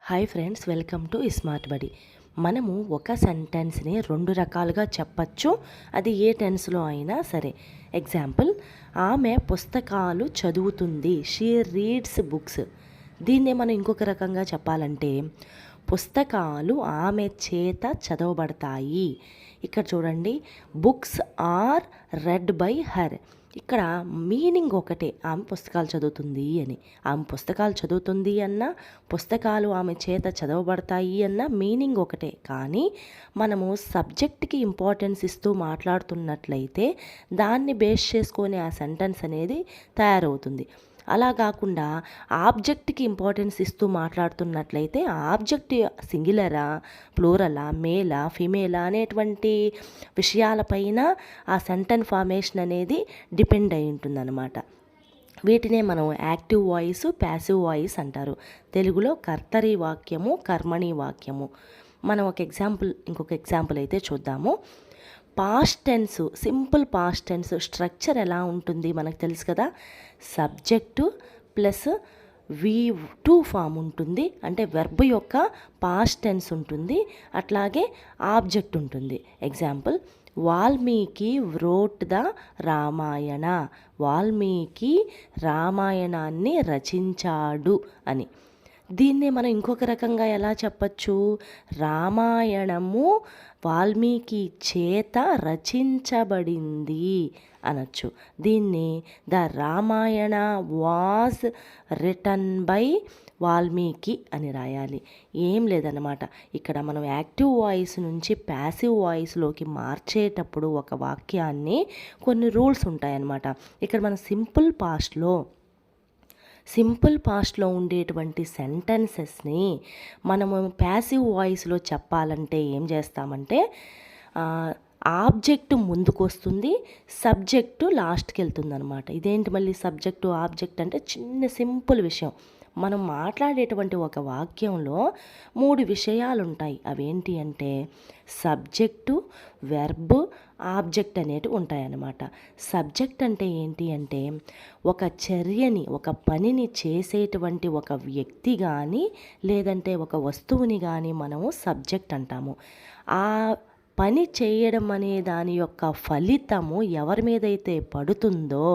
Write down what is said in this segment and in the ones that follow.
Hi friends, welcome to smart బడి. మనము ఒక సెంటెన్స్ని రెండు రకాలుగా చెప్పచ్చు, అది ఏ టెన్స్లో అయినా సరే. ఎగ్జాంపుల్, ఆమె పుస్తకాలు చదువుతుంది, షీ రీడ్స్ బుక్స్. దీన్నే మనం ఇంకొక రకంగా చెప్పాలంటే, పుస్తకాలు ఆమె చేత చదవబడతాయి. ఇక్కడ చూడండి, books are read by her. ఇక్కడ మీనింగ్ ఒకటే, ఆమె పుస్తకాలు చదువుతుంది అని. ఆమె పుస్తకాలు చదువుతుంది అన్న, పుస్తకాలు ఆమె చేత చదవబడతాయి అన్న మీనింగ్ ఒకటే. కానీ మనము సబ్జెక్ట్కి ఇంపార్టెన్స్ ఇస్తూ మాట్లాడుతున్నట్లయితే దాన్ని బేస్ చేసుకొని ఆ సెంటెన్స్ అనేది తయారవుతుంది. అలా కాకుండా ఆబ్జెక్ట్కి ఇంపార్టెన్స్ ఇస్తూ మాట్లాడుతున్నట్లయితే ఆబ్జెక్ట్ సింగులరా, ప్లూరలా, మేలా, ఫిమేలా అనేటువంటి విషయాలపైన ఆ సెంటెన్స్ ఫార్మేషన్ అనేది డిపెండ్ అయి ఉంటుందన్నమాట. వీటినే మనం యాక్టివ్ వాయిస్, ప్యాసివ్ వాయిస్ అంటారు. తెలుగులో కర్తరి వాక్యము, కర్మణి వాక్యము. మనం ఇంకొక ఎగ్జాంపుల్ అయితే చూద్దాము. Past tense, simple past tense structure ఎలా ఉంటుంది మనకు తెలుసు కదా. సబ్జెక్టు ప్లస్ V2 ఫామ్ ఉంటుంది, అంటే వెర్బ్ యొక్క పాస్ట్ టెన్స్ ఉంటుంది. అట్లాగే ఆబ్జెక్ట్ ఉంటుంది. Example, Valmiki wrote the Ramayana. Valmiki రామాయణాన్ని రచించాడు అని. దీన్నే మనం ఇంకొక రకంగా ఎలా చెప్పచ్చు, రామాయణము వాల్మీకి చేత రచించబడింది అనొచ్చు. దీన్ని the Ramayana was written by Valmiki అని రాయాలి. ఏం లేదన్నమాట. ఇక్కడ మనం యాక్టివ్ వాయిస్ నుంచి ప్యాసివ్ వాయిస్లోకి మార్చేటప్పుడు ఒక వాక్యాన్ని కొన్ని రూల్స్ ఉంటాయన్నమాట. ఇక్కడ మనం సింపుల్ పాస్ట్లో ఉండేటువంటి సెంటెన్సెస్ని మనము ప్యాసివ్ వాయిస్లో చెప్పాలంటే ఏం చేస్తామంటే, ఆబ్జెక్టు ముందుకు వస్తుంది, సబ్జెక్టు లాస్ట్కి వెళ్తుంది అనమాట. ఇదేంటి మళ్ళీ సబ్జెక్టు ఆబ్జెక్ట్ అంటే చిన్న సింపుల్ విషయం. మనం మాట్లాడేటువంటి ఒక వాక్యంలో 3 విషయాలు ఉంటాయి. అవేంటి అంటే సబ్జెక్టు, వెర్బ్, ఆబ్జెక్ట్ అనేటివి ఉంటాయన్నమాట. సబ్జెక్ట్ అంటే ఏంటి అంటే ఒక చర్యని, ఒక పనిని చేసేటువంటి ఒక వ్యక్తి కానీ లేదంటే ఒక వస్తువుని కానీ మనము సబ్జెక్ట్ అంటాము. ఆ పని చేయడం అనే దాని యొక్క ఫలితము ఎవరి మీదైతే పడుతుందో,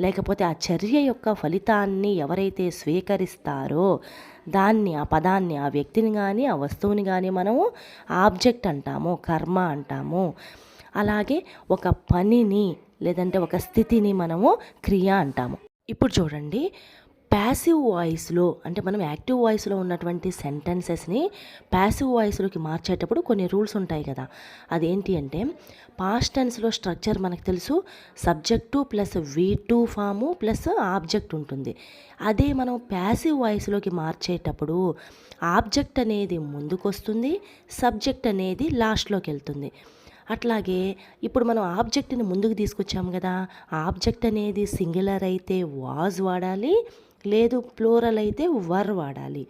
లేకపోతే ఆ చర్య యొక్క ఫలితాన్ని ఎవరైతే స్వీకరిస్తారో దాన్ని, ఆ పదాన్ని, ఆ వ్యక్తిని కానీ ఆ వస్తువుని కానీ మనము ఆబ్జెక్ట్ అంటాము, కర్మ అంటాము. అలాగే ఒక పనిని లేదంటే ఒక స్థితిని మనము క్రియ అంటాము. ఇప్పుడు చూడండి, ప్యాసివ్ వాయిస్లో అంటే మనం యాక్టివ్ వాయిస్లో ఉన్నటువంటి సెంటెన్సెస్ని ప్యాసివ్ వాయిస్లోకి మార్చేటప్పుడు కొన్ని రూల్స్ ఉంటాయి కదా. అదేంటి అంటే, పాస్ట్ టెన్స్లో స్ట్రక్చర్ మనకు తెలుసు, subject plus V2 form plus object ఉంటుంది. అదే మనం ప్యాసివ్ వాయిస్లోకి మార్చేటప్పుడు ఆబ్జెక్ట్ అనేది ముందుకు వస్తుంది, సబ్జెక్ట్ అనేది లాస్ట్లోకి వెళ్తుంది. అట్లాగే ఇప్పుడు మనం ఆబ్జెక్ట్ని ముందుకు తీసుకొచ్చాము కదా, ఆబ్జెక్ట్ అనేది సింగులర్ అయితే వాజ్ వాడాలి, లేదు ప్లూరల్ అయితే వర్ వాడాలి.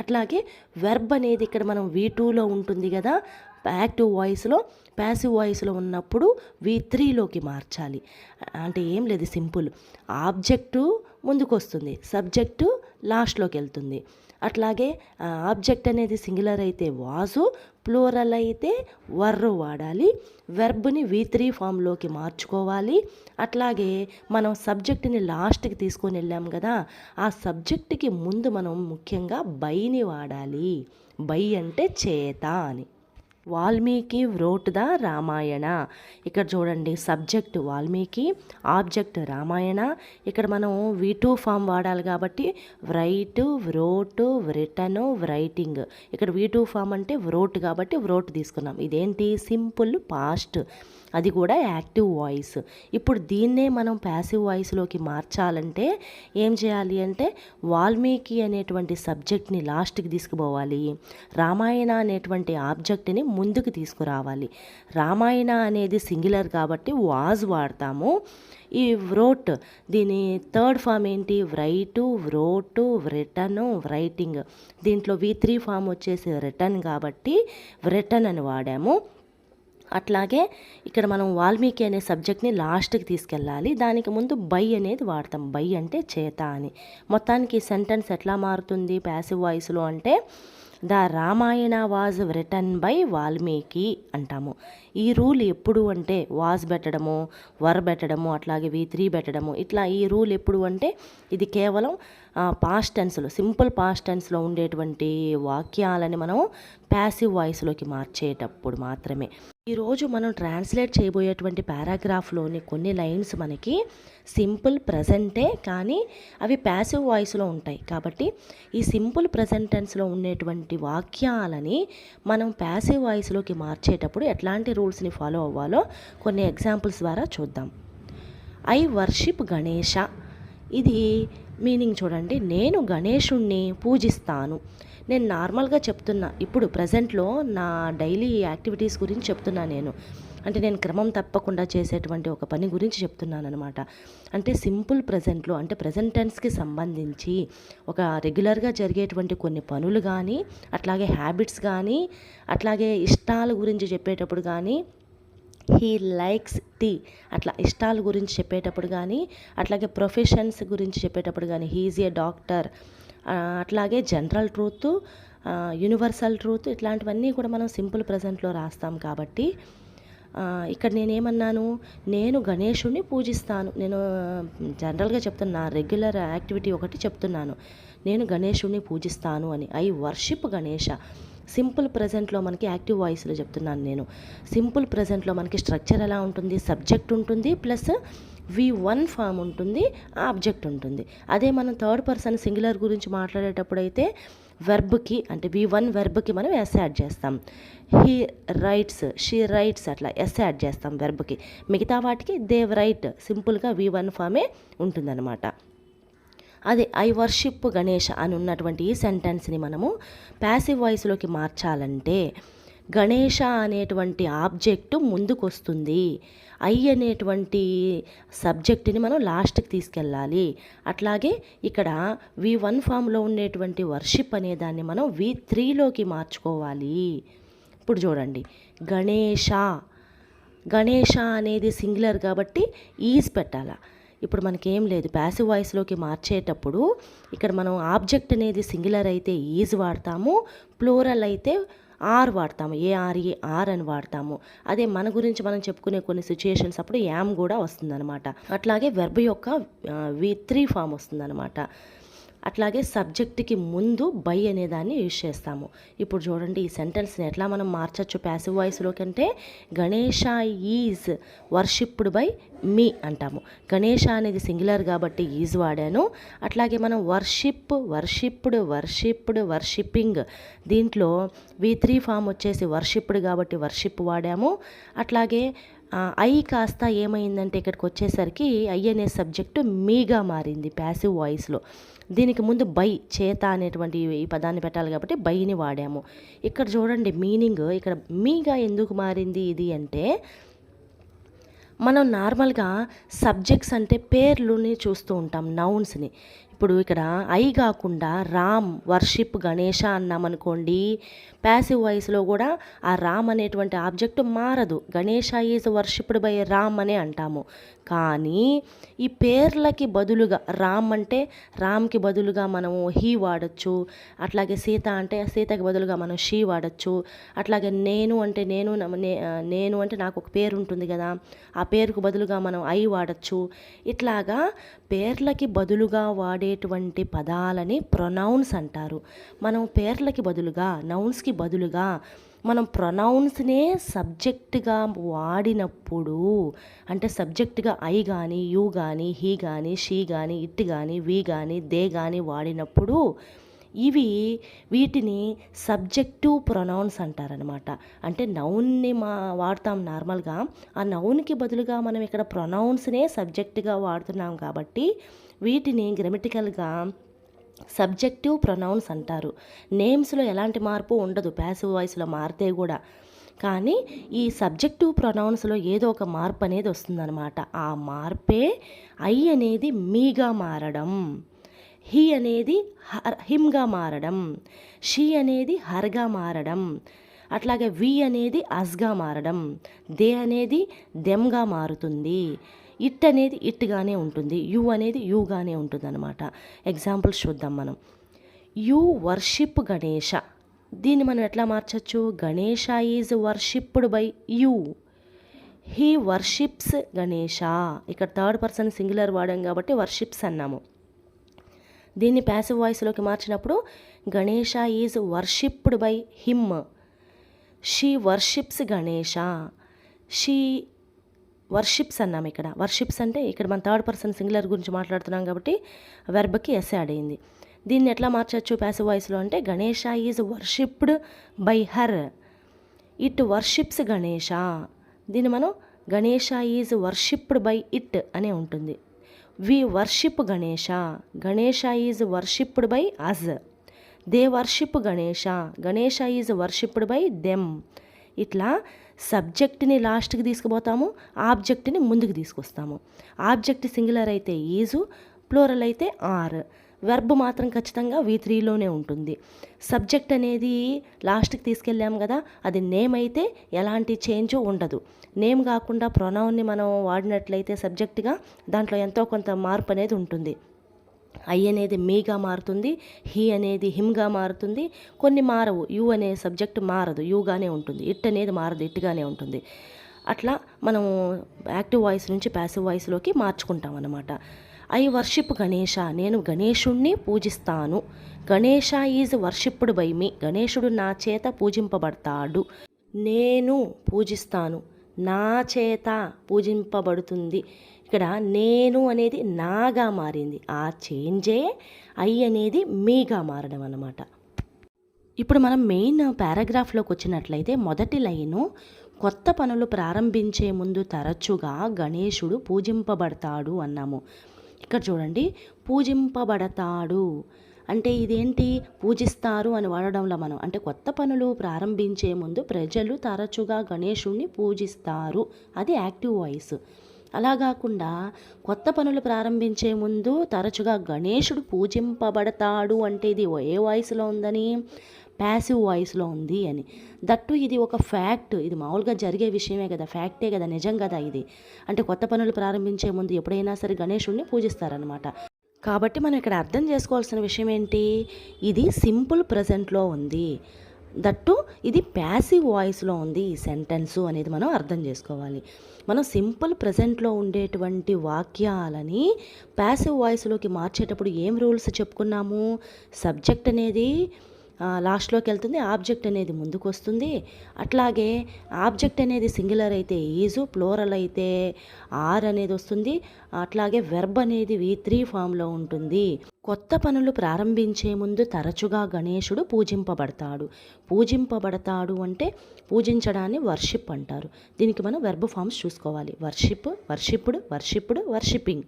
అట్లాగే వెర్బ్ అనేది ఇక్కడ మనం V2లో ఉంటుంది కదా యాక్టివ్ వాయిస్లో, ప్యాసివ్ వాయిస్లో ఉన్నప్పుడు V3లోకి మార్చాలి. అంటే ఏం లేదు, సింపుల్. ఆబ్జెక్టు ముందుకు వస్తుంది, సబ్జెక్టు లాస్ట్లోకి వెళ్తుంది. అట్లాగే ఆబ్జెక్ట్ అనేది సింగులర్ అయితే వాజు, ప్లూరల్ అయితే వర్రు వాడాలి. వెర్బ్ని V3 ఫామ్లోకి మార్చుకోవాలి. అట్లాగే మనం సబ్జెక్ట్ని లాస్ట్కి తీసుకొని వెళ్ళాం కదా, ఆ సబ్జెక్ట్కి ముందు మనం ముఖ్యంగా బైని వాడాలి. బై అంటే చేత అని. Valmiki wrote the Ramayana. ఇక్కడ చూడండి, సబ్జెక్ట్ వాల్మీకి, ఆబ్జెక్ట్ రామాయణ. ఇక్కడ మనం V2 ఫామ్ వాడాలి కాబట్టి రైట్, వ్రోట్, రిటన్, రైటింగ్. ఇక్కడ V2 ఫామ్ అంటే వ్రోట్ కాబట్టి వ్రోట్ తీసుకున్నాం. ఇదేంటి, సింపుల్ పాస్ట్, అది కూడా యాక్టివ్ వాయిస్. ఇప్పుడు దీన్నే మనం ప్యాసివ్ వాయిస్లోకి మార్చాలంటే ఏం చేయాలి అంటే, వాల్మీకి అనేటువంటి సబ్జెక్ట్ని లాస్ట్కి తీసుకుపోవాలి, రామాయణ అనేటువంటి ఆబ్జెక్ట్ని ముందుకు తీసుకురావాలి. రామాయణ అనేది సింగులర్ కాబట్టి వాజ్ వాడతాము. ఈ వ్రోట్, దీని థర్డ్ ఫామ్ ఏంటి, రైటు, వ్రోటు, రిటను, రైటింగ్. దీంట్లో V3 ఫామ్ వచ్చేసి రిటన్ కాబట్టి రిటన్ అని వాడాము. అట్లాగే ఇక్కడ మనం వాల్మీకి అనే సబ్జెక్ట్ని లాస్ట్కి తీసుకెళ్ళాలి. దానికి ముందు బై అనేది వాడతాం. బై అంటే చేత అని. మొత్తానికి సెంటెన్స్ ఎట్లా మారుతుంది ప్యాసివ్ వాయిస్లో అంటే the Ramayana was written by Valmiki అంటాము. ఈ రూల్ ఎప్పుడు అంటే వాజ్ పెట్టడము, వర్ పెట్టడము, అట్లాగే V3 పెట్టడము, ఇట్లా ఈ రూల్ ఎప్పుడు అంటే ఇది కేవలం పాస్ట్ టెన్స్లో, సింపుల్ పాస్ట్ టెన్స్లో ఉండేటువంటి వాక్యాలని మనం ప్యాసివ్ వాయిస్లోకి మార్చేటప్పుడు మాత్రమే. ఈరోజు మనం ట్రాన్స్లేట్ చేయబోయేటువంటి పారాగ్రాఫ్లోని కొన్ని లైన్స్ మనకి సింపుల్ ప్రజెంటే, కానీ అవి ప్యాసివ్ వాయిస్లో ఉంటాయి. కాబట్టి ఈ సింపుల్ ప్రజెంట్ టెన్స్లో ఉండేటువంటి వాక్యాలని మనం ప్యాసివ్ వాయిస్లోకి మార్చేటప్పుడు ఎట్లాంటి రూల్స్ని ఫాలో అవ్వాలో కొన్ని ఎగ్జాంపుల్స్ ద్వారా చూద్దాం. I worship Ganesha. ఇది మీనింగ్ చూడండి. నేను గణేశుణ్ణి పూజిస్తాను. నేను నార్మల్గా చెప్తున్నా, ఇప్పుడు ప్రజెంట్లో నా డైలీ యాక్టివిటీస్ గురించి చెప్తున్నా. అంటే నేను క్రమం తప్పకుండా చేసేటువంటి ఒక పని గురించి చెప్తున్నాను అనమాట. అంటే సింపుల్ ప్రజెంట్లో, అంటే ప్రజెంట్ టెన్స్కి సంబంధించి ఒక రెగ్యులర్గా జరిగేటువంటి కొన్ని పనులు కానీ, అట్లాగే హ్యాబిట్స్ కానీ, అట్లాగే ఇష్టాల గురించి చెప్పేటప్పుడు కానీ, హీ లైక్స్ టీ అట్లా ఇష్టాల గురించి చెప్పేటప్పుడు కానీ, అట్లాగే ప్రొఫెషన్స్ గురించి చెప్పేటప్పుడు కానీ, హీఈస్ ఏ డాక్టర్, అట్లాగే జనరల్ ట్రూత్, యూనివర్సల్ ట్రూత్, ఇట్లాంటివన్నీ కూడా మనం సింపుల్ ప్రజెంట్లో రాస్తాం. కాబట్టి ఇక్కడ నేనేమన్నాను, నేను గణేశుణ్ణి పూజిస్తాను. నేను జనరల్గా చెప్తున్నా, రెగ్యులర్ యాక్టివిటీ ఒకటి చెప్తున్నాను, నేను గణేశుణ్ణి పూజిస్తాను అని. I worship Ganesha. సింపుల్ ప్రజెంట్లో మనకి యాక్టివ్ వాయిస్లో చెప్తున్నాను నేను. సింపుల్ ప్రజెంట్లో మనకి స్ట్రక్చర్ ఎలా ఉంటుంది, సబ్జెక్ట్ ఉంటుంది, ప్లస్ V1 ఫామ్ ఉంటుంది, ఆబ్జెక్ట్ ఉంటుంది. అదే మనం థర్డ్ పర్సన్ సింగులర్ గురించి మాట్లాడేటప్పుడు అయితే వెర్బ్కి, అంటే V1 వెర్బ్కి మనం ఎస్ యాడ్ చేస్తాం. హీ రైట్స్, షీ రైట్స్, అట్లా ఎస్ యాడ్ చేస్తాం వెర్బ్కి. మిగతా వాటికి దేవ్ రైట్, సింపుల్గా V1 ఫామే ఉంటుందన్నమాట. అదే ఐ వర్షిప్ గణేష్ అని ఉన్నటువంటి ఈ సెంటెన్స్ని మనము ప్యాసివ్ వాయిస్లోకి మార్చాలంటే గణేష అనేటువంటి ఆబ్జెక్టు ముందుకు వస్తుంది, ఐ అనేటువంటి సబ్జెక్టుని మనం లాస్ట్కి తీసుకెళ్ళాలి. అట్లాగే ఇక్కడ V1 ఫామ్లో ఉండేటువంటి వర్షిప్ అనే దాన్ని మనం V3లోకి మార్చుకోవాలి. ఇప్పుడు చూడండి, గణేష, గణేష అనేది సింగులర్ కాబట్టి ఈజ్ పెట్టాలా. ఇప్పుడు మనకేం లేదు, ప్యాసివ్ వాయిస్లోకి మార్చేటప్పుడు ఇక్కడ మనం ఆబ్జెక్ట్ అనేది సింగులర్ అయితే ఈజ్ వాడతాము, ప్లూరల్ అయితే ఆర్ వాడతాము, ARER అని వాడతాము. అదే మన గురించి మనం చెప్పుకునే కొన్ని సిచ్యుయేషన్స్ అప్పుడు యామ్ కూడా వస్తుందన్నమాట. అట్లాగే వెర్బ్ యొక్క V3 ఫామ్ వస్తుందన్నమాట. అట్లాగే సబ్జెక్ట్కి ముందు బై అనే దాన్ని యూజ్ చేస్తాము. ఇప్పుడు చూడండి, ఈ సెంటెన్స్ని ఎట్లా మనం మార్చచ్చు ప్యాసివ్ వాయిస్లోకి అంటే గణేష ఈజ్ వర్షిప్డ్ బై మీ అంటాము. గణేష అనేది సింగులర్ కాబట్టి ఈజ్ వాడాను. అట్లాగే మనం వర్షిప్, వర్షిప్డ్, వర్షిప్పింగ్, దీంట్లో V3 ఫామ్ వచ్చేసి వర్షిప్డ్ కాబట్టి వర్షిప్ వాడాము. అట్లాగే ఐ కాస్త ఏమైందంటే ఇక్కడికి వచ్చేసరికి ఐ అనే సబ్జెక్టు మీగా మారింది ప్యాసివ్ వాయిస్లో. దీనికి ముందు బై, చేత అనేటువంటి ఈ పదాన్ని పెట్టాలి కాబట్టి బైని వాడాము. ఇక్కడ చూడండి మీనింగ్, ఇక్కడ మీగా ఎందుకు మారింది ఇది అంటే, మనం నార్మల్గా సబ్జెక్ట్స్ అంటే పేర్లుని చూస్తూ ఉంటాం, నౌన్స్ని. ఇప్పుడు ఇక్కడ ఐ కాకుండా రామ్ వర్షిప్ గణేష అన్నామనుకోండి, ప్యాసివ్ వాయిస్లో కూడా ఆ రామ్ అనేటువంటి ఆబ్జెక్ట్ మారదు, Ganesha is worshipped by Ram అనే అంటాము. కానీ ఈ పేర్లకి బదులుగా రామ్ అంటే రామ్కి బదులుగా మనము హీ వాడచ్చు, అట్లాగే సీత అంటే సీతకి బదులుగా మనం షీ వాడచ్చు, అట్లాగే నేను అంటే నేను అంటే నాకు ఒక పేరు ఉంటుంది కదా, ఆ పేరుకు బదులుగా మనం ఐ వాడచ్చు. ఇట్లాగా పేర్లకి బదులుగా వాడేటువంటి పదాలని ప్రొనౌన్స్ అంటారు. మనం పేర్లకి బదులుగా, నౌన్స్కి బదులుగా మనం ప్రొనౌన్స్నే సబ్జెక్ట్గా వాడినప్పుడు, అంటే సబ్జెక్ట్గా ఐ కానీ, యూ కానీ, హీ కానీ, షీ కానీ, ఇట్ కానీ, వి కానీ, దే కానీ వాడినప్పుడు వీటిని సబ్జెక్టివ్ ప్రొనౌన్స్ అంటారనమాట. అంటే నౌన్ని వాడతాం నార్మల్గా, ఆ నౌన్కి బదులుగా మనం ఇక్కడ ప్రొనౌన్స్నే సబ్జెక్ట్గా వాడుతున్నాం కాబట్టి వీటిని గ్రామటికల్గా సబ్జెక్టివ్ ప్రొనౌన్స్ అంటారు. నేమ్స్లో ఎలాంటి మార్పు ఉండదు ప్యాసివ్ వాయిస్లో మారితే కూడా, కానీ ఈ సబ్జెక్టివ్ ప్రొనౌన్స్లో ఏదో ఒక మార్పు అనేది వస్తుందన్నమాట. ఆ మార్పే ఐ అనేది మీగా మారడం, హీ అనేది హిమ్గా మారడం, షీ అనేది హర్గా మారడం, అట్లాగే వి అనేది అస్గా మారడం, దే అనేది దెమ్గా మారుతుంది, ఇట్ అనేది ఇట్గానే ఉంటుంది, యు అనేది యూగానే ఉంటుంది అనమాట. ఎగ్జాంపుల్స్ చూద్దాం మనం. యు వర్షిప్ గణేష, దీన్ని మనం ఎట్లా మార్చచ్చు? Ganesha is worshipped by you, he worships Ganesha. ఇక్కడ థర్డ్ పర్సన్ సింగులర్ వాడాం కాబట్టి వర్షిప్స్ అన్నాము. దీన్ని ప్యాసివ్ వాయిస్లోకి మార్చినప్పుడు Ganesha is worshipped by him, she worships Ganesha, she worships అన్నాము. ఇక్కడ వర్షిప్స్ అంటే ఇక్కడ మన థర్డ్ పర్సన్ సింగులర్ గురించి మాట్లాడుతున్నాం కాబట్టి వెర్బ్కి ఎస్ యాడ్ అయింది. దీన్ని ఎట్లా మార్చచ్చు ప్యాసివ్ వాయిస్లో అంటే Ganesha is worshipped by her, it worships Ganesha. దీన్ని మనం Ganesha is worshipped by it అనే ఉంటుంది. We worship Ganesha, Ganesha is worshipped by us, they worship Ganesha, Ganesha is worshipped by them. ఇట్లా సబ్జెక్ట్ని లాస్ట్కి తీసుకుపోతాము, ఆబ్జెక్ట్ని ముందుకు తీసుకొస్తాము. ఆబ్జెక్ట్ సింగులర్ అయితే ఈజు, ప్లూరల్ అయితే ఆర్. వెర్బ్ మాత్రం ఖచ్చితంగా V3లోనే ఉంటుంది. సబ్జెక్ట్ అనేది లాస్ట్కి తీసుకెళ్ళాము కదా, అది నేమ్ అయితే ఎలాంటి చేంజ్ ఉండదు. నేమ్ కాకుండా ప్రొనౌన్ని మనం వాడినట్లయితే సబ్జెక్ట్గా దాంట్లో ఎంతో కొంత మార్పు అనేది ఉంటుంది. ఐ అనేది మీగా మారుతుంది, హీ అనేది హిమ్గా మారుతుంది, కొన్ని మారవు. యు అనే సబ్జెక్ట్ మారదు, యూగానే ఉంటుంది. ఇట్ అనేది మారదు, ఇట్గానే ఉంటుంది. అట్లా మనము యాక్టివ్ వాయిస్ నుంచి ప్యాసివ్ వాయిస్లోకి మార్చుకుంటాం అన్నమాట. ఐ వర్షిప్ గణేష, నేను గణేశుణ్ణి పూజిస్తాను. గణేష ఈజ్ వర్షిప్డ్ బై మీ, గణేశుడు నా చేత పూజింపబడతాడు. నేను పూజిస్తాను, నా చేత పూజింపబడుతుంది. ఇక్కడ నేను అనేది నాగా మారింది, ఆ చేంజే ఐ అనేది మీగా మారడం అన్నమాట. ఇప్పుడు మనం మెయిన్ పారాగ్రాఫ్లోకి వచ్చినట్లయితే మొదటి లైను కొత్త పనులు ప్రారంభించే ముందు తరచుగా గణేశుడు పూజింపబడతాడు అన్నాము. ఇక్కడ చూడండి, పూజింపబడతాడు అంటే ఇదేంటి? పూజిస్తారు అని వాడడంలో మనం అంటే కొత్త పనులు ప్రారంభించే ముందు ప్రజలు తరచుగా గణేశుడిని పూజిస్తారు, అది యాక్టివ్ వాయిస్. అలా కాకుండా కొత్త పనులు ప్రారంభించే ముందు తరచుగా గణేశుడు పూజింపబడతాడు అంటే ఇది ఏ వాయిస్లో ఉందని? ప్యాసివ్ వాయిస్లో ఉంది అని. దట్టు ఇది ఒక ఫ్యాక్ట్, ఇది మామూలుగా జరిగే విషయమే కదా, ఫ్యాక్టే కదా, నిజం కదా ఇది. అంటే కొత్త పనులు ప్రారంభించే ముందు ఎప్పుడైనా సరే గణేశుడిని పూజిస్తారనమాట. కాబట్టి మనం ఇక్కడ అర్థం చేసుకోవాల్సిన విషయం ఏంటి? ఇది సింపుల్ ప్రజెంట్లో ఉంది, దట్టు ఇది ప్యాసివ్ వాయిస్లో ఉంది ఈ సెంటెన్సు అనేది మనం అర్థం చేసుకోవాలి. మనం సింపుల్ ప్రజెంట్లో ఉండేటువంటి వాక్యాలని ప్యాసివ్ వాయిస్లోకి మార్చేటప్పుడు ఏం రూల్స్ చెప్పుకున్నాము? సబ్జెక్ట్ అనేది లాస్ట్లోకి వెళ్తుంది, ఆబ్జెక్ట్ అనేది ముందుకు వస్తుంది. అట్లాగే ఆబ్జెక్ట్ అనేది సింగులర్ అయితే ఈజు, ప్లూరల్ అయితే ఆర్ అనేది వస్తుంది. అట్లాగే వెర్బ్ అనేది V3 ఫామ్లో ఉంటుంది. కొత్త పనులు ప్రారంభించే ముందు తరచుగా గణేశుడు పూజింపబడతాడు. పూజింపబడతాడు అంటే పూజించడాన్ని వర్షిప్ అంటారు. దీనికి మనం వెర్బ్ ఫామ్స్ చూసుకోవాలి. Worship, worshipped, worshipped, worshipping.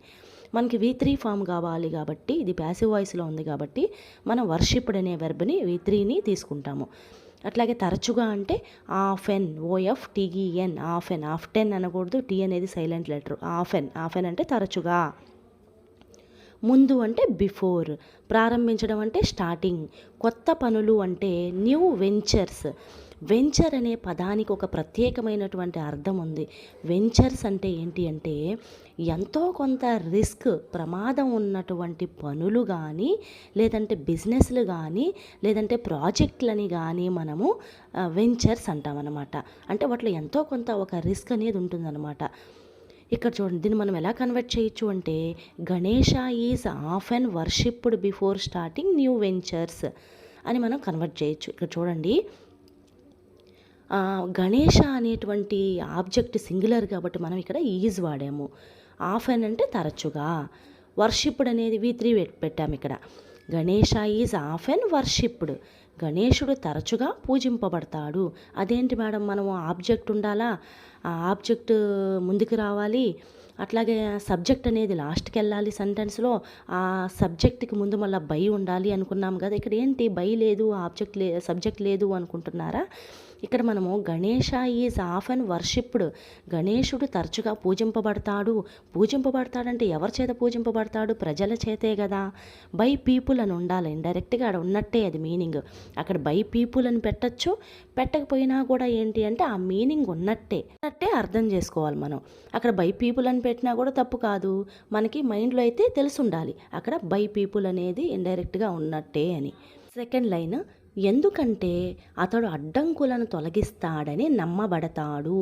మనకి V3 ఫామ్ కావాలి కాబట్టి ఇది ప్యాసివ్ వాయిస్లో ఉంది కాబట్టి మనం వర్షిప్డ్ అనే వెర్బ్ని V3ని తీసుకుంటాము. అట్లాగే తరచుగా అంటే ఆఫెన్, OFTEN, ఆఫెన్. ఆఫ్టెన్ అనకూడదు, టీ అనేది సైలెంట్ లెటర్. ఆఫెన్, ఆఫెన్ అంటే తరచుగా. ముందు అంటే బిఫోర్, ప్రారంభించడం అంటే స్టార్టింగ్, కొత్త పనులు అంటే న్యూ వెంచర్స్. వెంచర్ అనే పదానికి ఒక ప్రత్యేకమైనటువంటి అర్థం ఉంది. వెంచర్స్ అంటే ఏంటి అంటే ఎంతో కొంత రిస్క్, ప్రమాదం ఉన్నటువంటి పనులు కానీ లేదంటే బిజినెస్లు కానీ లేదంటే ప్రాజెక్టులని కానీ మనము వెంచర్స్ అంటామన్నమాట. అంటే వాటిలో ఎంతో కొంత ఒక రిస్క్ అనేది ఉంటుందన్నమాట. ఇక్కడ చూడండి, దీన్ని మనం ఎలా కన్వర్ట్ చేయొచ్చు అంటే Ganesha is often worshipped before starting new ventures అని మనం కన్వర్ట్ చేయొచ్చు. ఇక్కడ చూడండి, గణేష అనేటువంటి ఆబ్జెక్ట్ సింగులర్ కాబట్టి మనం ఇక్కడ ఈజ్ వాడాము. ఆఫెన్ అంటే తరచుగా, వర్షిప్డ్ అనేది V3 పెట్టాము. ఇక్కడ గణేష ఈజ్ ఆఫెన్ వర్షిప్డ్, గణేశుడు తరచుగా పూజింపబడతాడు. అదేంటి మేడం, మనము ఆబ్జెక్ట్ ఉండాలా? ఆ ఆబ్జెక్ట్ ముందుకు రావాలి, అట్లాగే సబ్జెక్ట్ అనేది లాస్ట్కి వెళ్ళాలి సెంటెన్స్లో. ఆ సబ్జెక్ట్కి ముందు మళ్ళీ బై ఉండాలి అనుకున్నాం కదా. ఇక్కడ ఏంటి బై లేదు, సబ్జెక్ట్ లేదు అనుకుంటున్నారా? ఇక్కడ మనము గణేష ఈజ్ ఆఫెన్ వర్షిప్డ్, గణేశుడు తరచుగా పూజింపబడతాడంటే ఎవరి చేత పూజింపబడతాడు? ప్రజల చేతే కదా. బై పీపుల్ అని ఉండాలి, ఇండైరెక్ట్గా అక్కడ ఉన్నట్టే అది మీనింగ్. అక్కడ బై పీపుల్ అని పెట్టచ్చు, పెట్టకపోయినా కూడా ఏంటి అంటే ఆ మీనింగ్ ఉన్నట్టే అర్థం చేసుకోవాలి మనం. అక్కడ బై పీపుల్ అని పెట్టినా కూడా తప్పు కాదు, మనకి మైండ్లో అయితే తెలిసి ఉండాలి అక్కడ బై పీపుల్ అనేది ఇండైరెక్ట్గా ఉన్నట్టే అని. సెకండ్ లైన్, ఎందుకంటే అతడు అడ్డంకులను తొలగిస్తాడని నమ్మబడతాడు.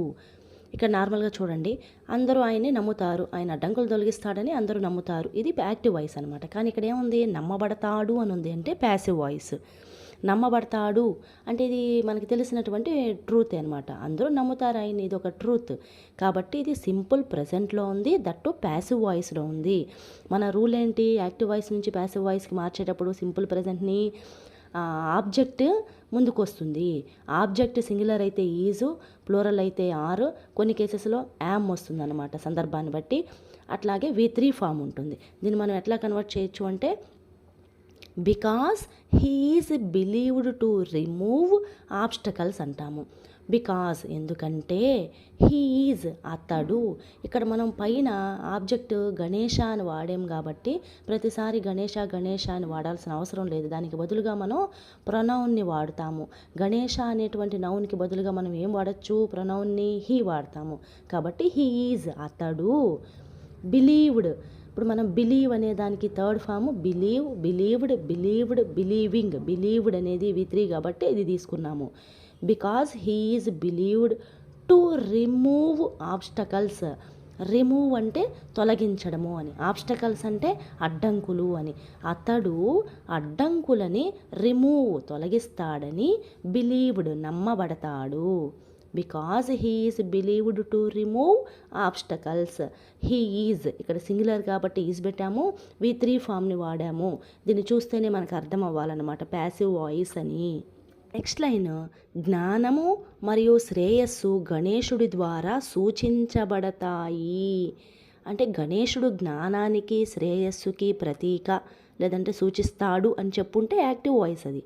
ఇక్కడ నార్మల్గా చూడండి, అందరూ ఆయన్ని నమ్ముతారు, ఆయన అడ్డంకులు తొలగిస్తాడని అందరూ నమ్ముతారు. ఇది యాక్టివ్ వాయిస్ అనమాట. కానీ ఇక్కడ ఏముంది, నమ్మబడతాడు అని ఉంది, అంటే ప్యాసివ్ వాయిస్. నమ్మబడతాడు అంటే ఇది మనకి తెలిసినటువంటి ట్రూత్ అనమాట. అందరూ నమ్ముతారు ఆయన, ఇది ఒక ట్రూత్. కాబట్టి ఇది సింపుల్ ప్రజెంట్లో ఉంది, దట్టు ప్యాసివ్ వాయిస్లో ఉంది. మన రూల్ ఏంటి, యాక్టివ్ వాయిస్ నుంచి ప్యాసివ్ వాయిస్కి మార్చేటప్పుడు సింపుల్ ప్రజెంట్ని ఆబ్జెక్ట్ ముందుకు వస్తుంది. ఆబ్జెక్ట్ సింగులర్ అయితే ఈజు, ప్లూరల్ అయితే ఆర్, కొన్ని కేసెస్లో యామ్ వస్తుంది అనమాట సందర్భాన్ని బట్టి. అట్లాగే V3 ఫామ్ ఉంటుంది. దీన్ని మనం ఎట్లా కన్వర్ట్ చేయొచ్చు అంటే, because he is believed to remove obstacles అంటాము. బికాజ్ ఎందుకంటే, హీ ఈజ్ అతడు. ఇక్కడ మనం పైన ఆబ్జెక్ట్ గణేష అని వాడాం కాబట్టి ప్రతిసారి గణేష అని వాడాల్సిన అవసరం లేదు. దానికి బదులుగా మనం ప్రొనౌన్ని వాడతాము. గణేష అనేటువంటి నౌన్కి బదులుగా మనం ఏం వాడచ్చు, ప్రొనౌన్ని హీ వాడతాము. కాబట్టి హీ ఈజ్ అతడు. బిలీవ్డ్, ఇప్పుడు మనం బిలీవ్ అనే దానికి third form believe, believing. Believed అనేది V3 కాబట్టి ఇది తీసుకున్నాము. Because he is believed to remove obstacles. Remove అంటే తొలగించడము అని, ఆబ్స్టకల్స్ అంటే అడ్డంకులు అని. అతడు అడ్డంకులని తొలగిస్తాడని బిలీవ్డ్ నమ్మబడతాడు. Because he is believed to remove obstacles. He is ఇక్కడ సింగులర్ కాబట్టి ఈజ్ పెట్టాము, V3 ఫామ్ని వాడాము. దీన్ని చూస్తేనే మనకు అర్థం అవ్వాలన్నమాట ప్యాసివ్ వాయిస్ అని. నెక్స్ట్ లైన్, జ్ఞానము మరియు శ్రేయస్సు గణేశుడి ద్వారా సూచించబడతాయి. అంటే గణేశుడు జ్ఞానానికి శ్రేయస్సుకి ప్రతీక, లేదంటే సూచిస్తాడు అని చెప్పుంటే యాక్టివ్ వాయిస్ అది.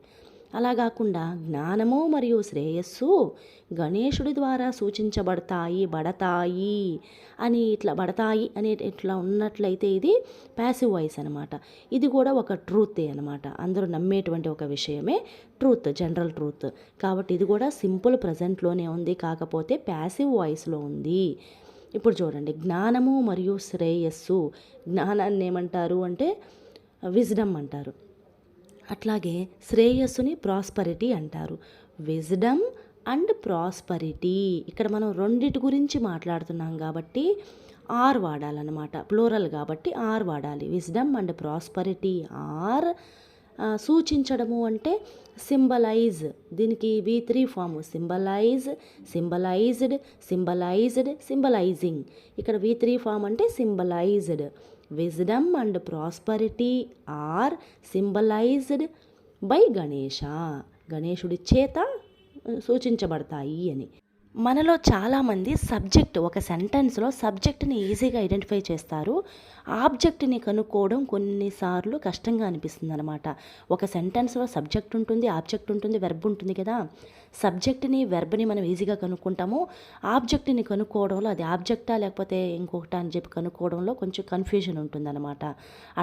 అలా కాకుండా జ్ఞానము మరియు శ్రేయస్సు గణేశుడి ద్వారా బడతాయి అని ఇట్లా బడతాయి అని ఇట్లా ఉన్నట్లయితే ఇది ప్యాసివ్ వాయిస్ అనమాట. ఇది కూడా ఒక ట్రూతే అనమాట, అందరూ నమ్మేటువంటి ఒక విషయమే ట్రూత్, జనరల్ ట్రూత్. కాబట్టి ఇది కూడా సింపుల్ ప్రజెంట్లోనే ఉంది, కాకపోతే ప్యాసివ్ వాయిస్లో ఉంది. ఇప్పుడు చూడండి, జ్ఞానము మరియు శ్రేయస్సు. జ్ఞానాన్ని ఏమంటారు అంటే విజ్డమ్ అంటారు. అట్లాగే శ్రేయస్సుని ప్రాస్పరిటీ అంటారు. విజ్డమ్ అండ్ ప్రాస్పరిటీ, ఇక్కడ మనం రెండిటి గురించి మాట్లాడుతున్నాం కాబట్టి ఆర్ వాడాలన్నమాట, ప్లూరల్ కాబట్టి ఆర్ వాడాలి. Wisdom and prosperity are. సూచించడము అంటే సింబలైజ్, దీనికి V3 ఫాము సింబలైజింగ్. ఇక్కడ V3 ఫామ్ అంటే symbolized. Wisdom and prosperity are symbolized by Ganesha. గణేశుడి చేత సూచించబడతాయి అని. మనలో చాలామంది ఒక సెంటెన్స్లో సబ్జెక్ట్ని ఈజీగా ఐడెంటిఫై చేస్తారు, ఆబ్జెక్ట్ని కనుక్కోవడం కొన్నిసార్లు కష్టంగా అనిపిస్తుంది అనమాట. ఒక సెంటెన్స్లో సబ్జెక్ట్ ఉంటుంది, ఆబ్జెక్ట్ ఉంటుంది, వెర్బ్ ఉంటుంది కదా. సబ్జెక్ట్ని వెర్బ్ని మనం ఈజీగా కనుక్కుంటాము, ఆబ్జెక్ట్ని కనుక్కోవడంలో అది ఆబ్జెక్టా లేకపోతే ఇంకొకటా అని చెప్పి కనుక్కోవడంలో కొంచెం కన్ఫ్యూజన్ ఉంటుందన్నమాట.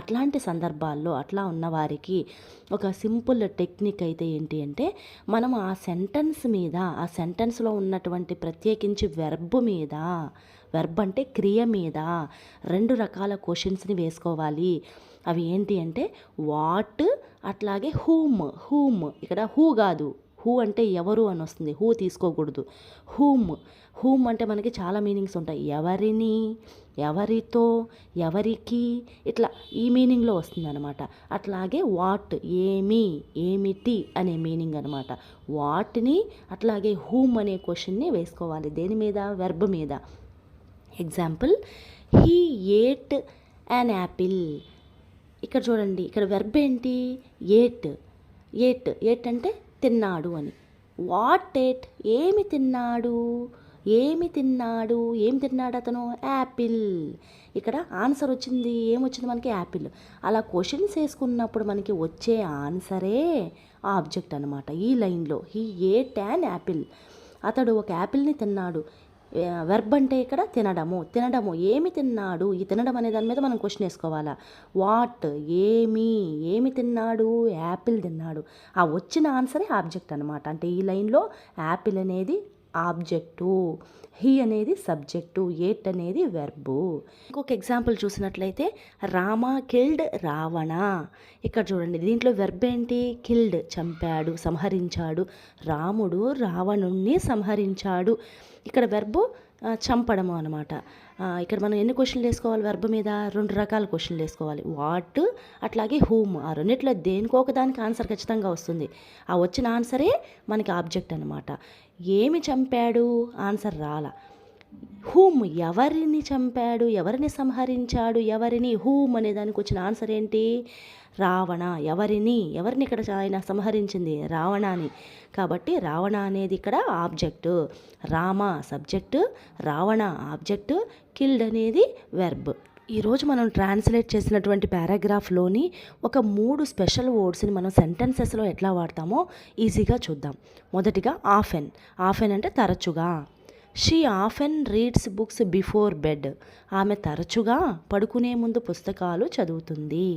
అట్లాంటి సందర్భాల్లో అట్లా ఉన్నవారికి ఒక సింపుల్ టెక్నిక్ అయితే ఏంటి అంటే, మనం ఆ సెంటెన్స్లో ఉన్నటువంటి ప్రత్యేకించి వెర్బ్ అంటే క్రియ మీద 2 రకాల క్వశ్చన్స్ని వేసుకోవాలి. అవి ఏంటి అంటే వాట్, అట్లాగే హూమ్. ఇక్కడ హూ కాదు, హూ అంటే ఎవరు అని వస్తుంది, హూ తీసుకోకూడదు. హూమ్ అంటే మనకి చాలా మీనింగ్స్ ఉంటాయి, ఎవరిని, ఎవరితో, ఎవరికి, ఇట్లా ఈ మీనింగ్లో వస్తుంది అనమాట. అట్లాగే వాట్, ఏమిటి అనే మీనింగ్ అనమాట. వాట్ని అట్లాగే హూమ్ అనే క్వశ్చన్ని వేసుకోవాలి. దేని మీద, వెర్బ్ మీద. Example, he ate an apple. ఇక్కడ చూడండి, ఇక్కడ వెర్బ్ ఏంటి, ఏట్ అంటే తిన్నాడు అని. వాట్ ఏట్, ఏమి తిన్నాడు, ఏమి తిన్నాడు, ఏం తిన్నాడు అతను? యాపిల్. ఇక్కడ ఆన్సర్ వచ్చింది, ఏమొచ్చింది మనకి? యాపిల్. అలా క్వశ్చన్స్ వేసుకున్నప్పుడు మనకి వచ్చే ఆన్సరే ఆబ్జెక్ట్ అనమాట. ఈ లైన్లో హీ ఏట్ యాన్ యాపిల్, అతడు ఒక యాపిల్ని తిన్నాడు. వెర్బ్ అంటే ఇక్కడ తినడము. ఏమి తిన్నాడు? ఈ తినడం అనే దాని మీద మనం క్వశ్చన్ వేసుకోవాలా. వాట్, ఏమి తిన్నాడు? యాపిల్ తిన్నాడు. ఆ వచ్చిన ఆన్సరే ఆబ్జెక్ట్ అనమాట. అంటే ఈ లైన్లో యాపిల్ అనేది ఆబ్జెక్టు, హీ అనేది సబ్జెక్టు, ఏట్ అనేది వెర్బు. ఇంకొక ఎగ్జాంపుల్ చూసినట్లయితే రామ కిల్డ్ రావణ. ఇక్కడ చూడండి, దీంట్లో వెర్బ్ ఏంటి? కిల్డ్, చంపాడు, సంహరించాడు. రాముడు రావణుణ్ణి సంహరించాడు. ఇక్కడ వెర్బు చంపడము అనమాట. ఇక్కడ మనం ఎన్ని క్వశ్చన్లు వేసుకోవాలి వెర్బ్ మీద? 2 రకాల క్వశ్చన్లు వేసుకోవాలి. వాట్ అట్లాగే హూమ్. ఆ రెండిట్లో దేనికో ఒక దానికి ఆన్సర్ ఖచ్చితంగా వస్తుంది. ఆ వచ్చిన ఆన్సరే మనకి ఆబ్జెక్ట్ అనమాట. ఏమి చంపాడు? ఆన్సర్ రాలా. హూమ్, ఎవరిని చంపాడు, ఎవరిని సంహరించాడు, ఎవరిని? హూమ్ అనే దానికి వచ్చిన ఆన్సర్ ఏంటి? రావణ. ఎవరిని ఇక్కడ ఆయన సంహరించింది? రావణాని. కాబట్టి రావణ అనేది ఇక్కడ object, Rama subject, Ravana object, killed అనేది వెర్బ్. ఈరోజు మనం ట్రాన్స్లేట్ చేసినటువంటి పారాగ్రాఫ్లోని ఒక 3 స్పెషల్ వర్డ్స్ని మనం సెంటెన్సెస్లో ఎట్లా వాడతామో ఈజీగా చూద్దాం. మొదటిగా ఆఫెన్. ఆఫెన్ అంటే తరచుగా. She often reads books before bed. ఆమె తరచుగా పడుకునే ముందు పుస్తకాలు చదువుతుంది.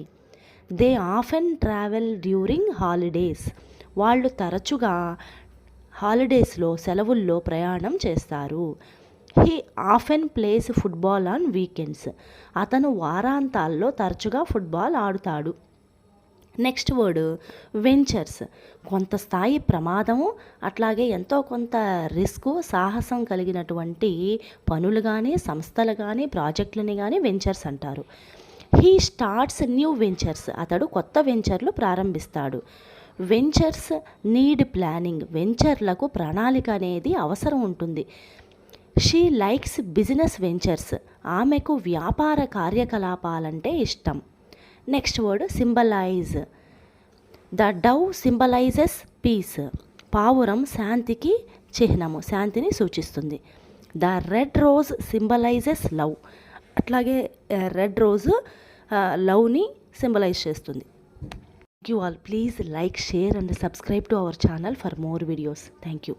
They often travel during holidays. వాళ్ళు తరచుగా హాలిడేస్లో, సెలవుల్లో ప్రయాణం చేస్తారు. He often plays football on weekends. అతను వారాంతాల్లో తరచుగా ఫుట్బాల్ ఆడుతాడు. Next word ventures. కొంత స్థాయి ప్రమాదము, అట్లాగే ఎంతో కొంత రిస్క్, సాహసం కలిగినటువంటి పనులు కానీ, సంస్థలు కానీ, ప్రాజెక్టులని కానీ వెంచర్స్ అంటారు. He starts new ventures. అతడు కొత్త వెంచర్లు ప్రారంభిస్తాడు. Ventures need planning. వెంచర్లకు ప్రణాళిక అనేది అవసరం ఉంటుంది. She likes business ventures. ఆమెకు వ్యాపార కార్యకలాపాలంటే ఇష్టం. Next word symbolise. The dove symbolises peace. పావురం శాంతికి చిహ్నము, శాంతిని సూచిస్తుంది. The red rose symbolises love. అట్లాగే రెడ్ రోజు లవ్ని సింబలైజ్ చేస్తుంది. Thank you all. Please like, share and subscribe to our channel for more videos. Thank you.